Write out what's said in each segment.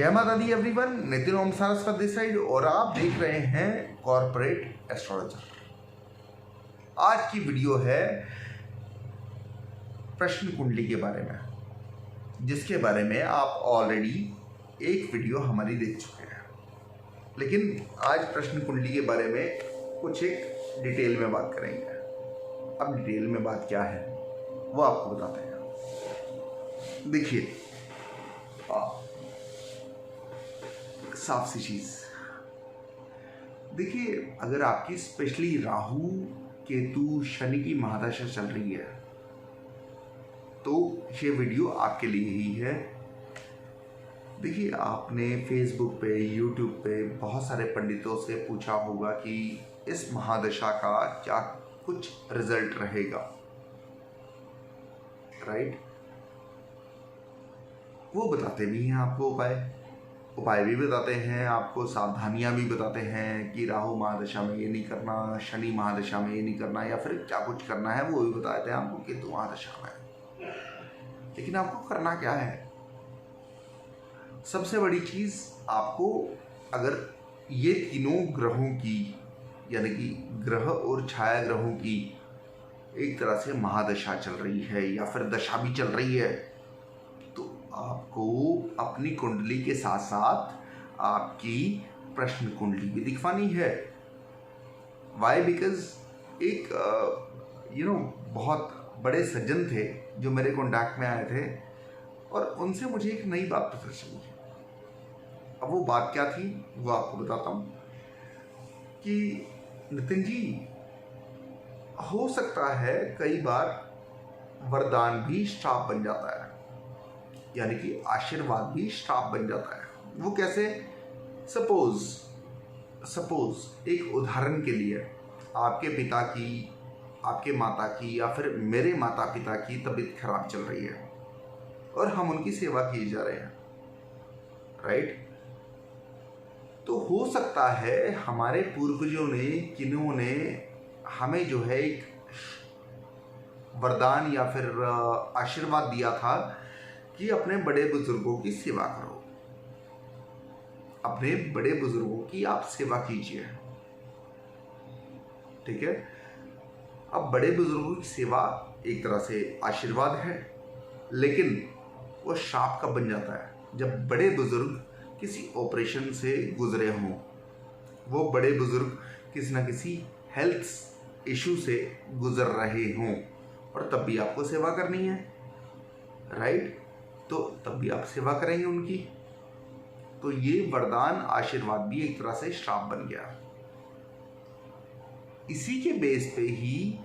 जय माता दी everyone, Nitin Om Saraswat this side और आप देख रहे हैं कॉर्पोरेट एस्ट्रोलॉजर। आज की वीडियो है प्रश्न कुंडली के बारे में, जिसके बारे में आप ऑलरेडी एक वीडियो हमारी देख चुके हैं। लेकिन आज प्रश्न कुंडली के बारे में कुछ एक डिटेल में बात करेंगे। अब डिटेल में बात क्या है वो आपको बताते हैं। देखिए, साफ सी चीज देखिए, अगर आपकी स्पेशली राहु केतु शनि की महादशा चल रही है तो ये वीडियो आपके लिए ही है। देखिए, आपने फेसबुक पे यूट्यूब पे बहुत सारे पंडितों से पूछा होगा कि इस महादशा का क्या कुछ रिजल्ट रहेगा, राइट? वो बताते भी हैं आपको उपाय भी बताते हैं, आपको सावधानियां भी बताते हैं कि राहु महादशा में ये नहीं करना, शनि महादशा में ये नहीं करना, या फिर क्या कुछ करना है वो भी बताते हैं आपको केतु महादशा में। लेकिन आपको करना क्या है? सबसे बड़ी चीज, आपको अगर ये तीनों ग्रहों की यानी कि ग्रह और छाया ग्रहों की एक तरह से महादशा चल रही है या फिर दशा भी चल रही है, तो आपको अपनी कुंडली के साथ साथ आपकी प्रश्न कुंडली भी दिखवानी है। वाई? बिकॉज एक बहुत बड़े सज्जन थे जो मेरे कॉन्टैक्ट में आए थे और उनसे मुझे एक नई बात पता चली। अब वो बात क्या थी वो आपको बताता हूँ कि नितिन जी, हो सकता है कई बार वरदान भी श्राप बन जाता है, यानी कि आशीर्वाद भी श्राप बन जाता है। वो कैसे? सपोज एक उदाहरण के लिए, आपके पिता की, आपके माता की या फिर मेरे माता पिता की तबीयत खराब चल रही है और हम उनकी सेवा किए जा रहे हैं, राइट? तो हो सकता है हमारे पूर्वजों ने, किन्होंने हमें जो है एक वरदान या फिर आशीर्वाद दिया था कि अपने बड़े बुजुर्गों की सेवा करो, अपने बड़े बुजुर्गों की आप सेवा कीजिए, ठीक है? अब बड़े बुजुर्गों की सेवा एक तरह से आशीर्वाद है, लेकिन वो श्राप कब बन जाता है? जब बड़े बुजुर्ग किसी ऑपरेशन से गुजरे हों, वो बड़े बुजुर्ग किसी ना किसी हेल्थ इशू से गुजर रहे हों और तब भी आपको सेवा करनी है, राइट? तो तब भी आप सेवा करेंगे उनकी। तो ये वरदान आशीर्वाद भी एक तरह से श्राप बन गया। इसी के बेस पे ही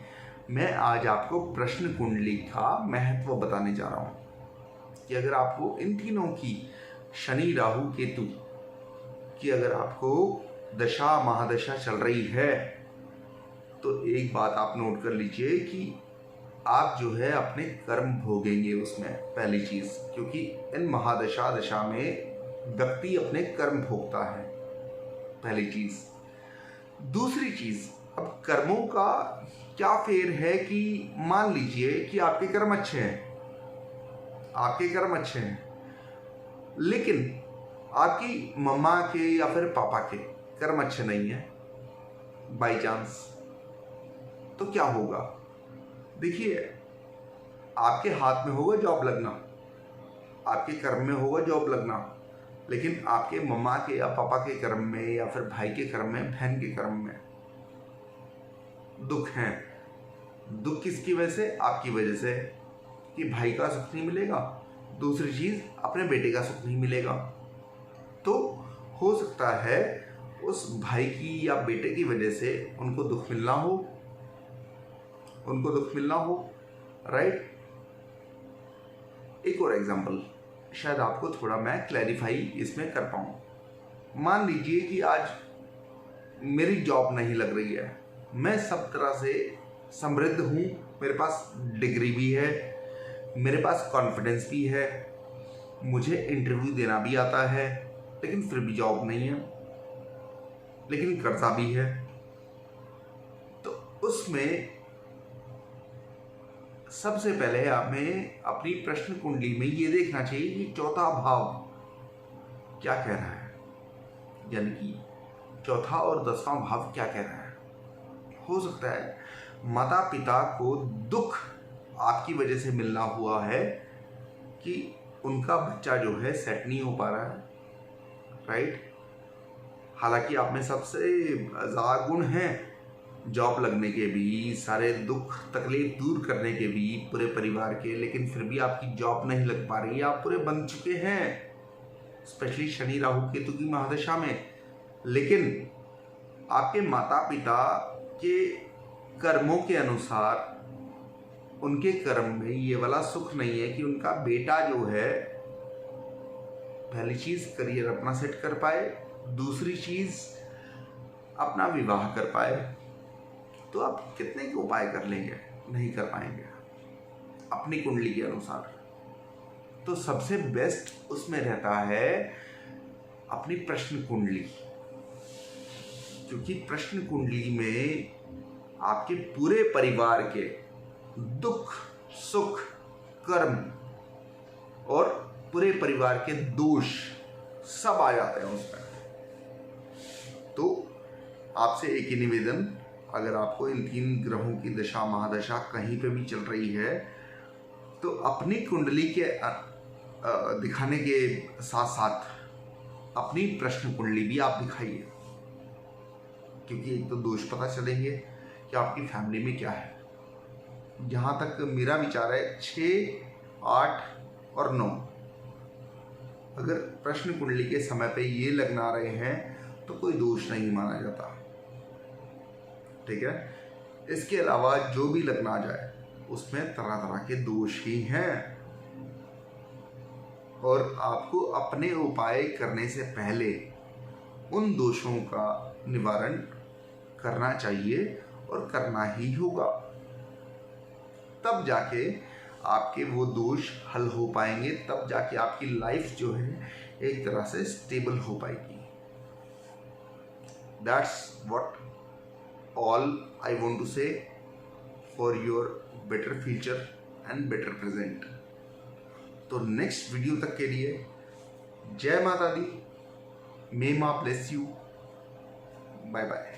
मैं आज आपको प्रश्न कुंडली का महत्व बताने जा रहा हूं कि अगर आपको इन तीनों की, शनि राहु केतु की, अगर आपको दशा महादशा चल रही है तो एक बात आप नोट कर लीजिए कि आप जो है अपने कर्म भोगेंगे उसमें, पहली चीज, क्योंकि इन दशा में व्यक्ति अपने कर्म भोगता है, पहली चीज। दूसरी चीज, अब कर्मों का क्या फेर है कि मान लीजिए कि आपके कर्म अच्छे हैं, लेकिन आपकी मम्मा के या फिर पापा के कर्म अच्छे नहीं है बाई चांस, तो क्या होगा? देखिए, आपके हाथ में होगा जॉब लगना, आपके कर्म में होगा जॉब लगना, लेकिन आपके मम्मा के या पापा के कर्म में या फिर भाई के कर्म में, बहन के कर्म में दुख हैं। दुख किसकी वजह से? आपकी वजह से, कि भाई का सुख नहीं मिलेगा, दूसरी चीज अपने बेटे का सुख नहीं मिलेगा। तो हो सकता है उस भाई की या बेटे की वजह से उनको दुख मिलना हो, राइट? एक और एग्जांपल शायद आपको थोड़ा मैं क्लैरिफाई इसमें कर पाऊं। मान लीजिए कि आज मेरी जॉब नहीं लग रही है, मैं सब तरह से समृद्ध हूं, मेरे पास डिग्री भी है, मेरे पास कॉन्फिडेंस भी है, मुझे इंटरव्यू देना भी आता है, लेकिन फिर भी जॉब नहीं है, लेकिन कर्जा भी है। तो उसमें सबसे पहले हमें अपनी प्रश्न कुंडली में ये देखना चाहिए कि चौथा भाव क्या कह रहा है, यानी कि चौथा और 10वां भाव क्या कह रहा है। हो सकता है माता पिता को दुख आपकी वजह से मिलना हुआ है कि उनका बच्चा जो है सेट नहीं हो पा रहा है, राइट। हालांकि आप में सबसे ज़्यादा गुण हैं, जॉब लगने के भी, सारे दुख तकलीफ दूर करने के भी पूरे परिवार के, लेकिन फिर भी आपकी जॉब नहीं लग पा रही है, आप पूरे बन चुके हैं, स्पेशली शनि राहु केतु की महादशा में। लेकिन आपके माता पिता के कर्मों के अनुसार उनके कर्म में ये वाला सुख नहीं है कि उनका बेटा जो है, पहली चीज करियर अपना सेट कर पाए, दूसरी चीज अपना विवाह कर पाए। तो आप कितने के उपाय कर लेंगे, नहीं कर पाएंगे अपनी कुंडली के अनुसार। तो सबसे बेस्ट उसमें रहता है अपनी प्रश्न कुंडली, क्योंकि प्रश्न कुंडली में आपके पूरे परिवार के दुख सुख कर्म और पूरे परिवार के दोष सब आ जाते हैं उसमें। तो आपसे एक ही निवेदन, अगर आपको इन 3 ग्रहों की दशा महादशा कहीं पे भी चल रही है तो अपनी कुंडली के दिखाने के साथ साथ अपनी प्रश्न कुंडली भी आप दिखाइए, क्योंकि एक तो दोष पता चलेंगे कि आपकी फैमिली में क्या है। जहाँ तक मेरा विचार है 6, 8 और 9 अगर प्रश्न कुंडली के समय पे ये लग्न आ रहे हैं तो कोई दोष नहीं माना जाता, ठीक है। इसके अलावा जो भी लग्न आ जाए उसमें तरह तरह के दोष ही हैं, और आपको अपने उपाय करने से पहले उन दोषों का निवारण करना चाहिए और करना ही होगा, तब जाके आपके वो दोष हल हो पाएंगे, तब जाके आपकी लाइफ जो है एक तरह से स्टेबल हो पाएगी। That's what all I want to say for your better future and better present. तो नेक्स्ट वीडियो तक के लिए जय माता दी, may maa bless you, bye bye,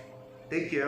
take care.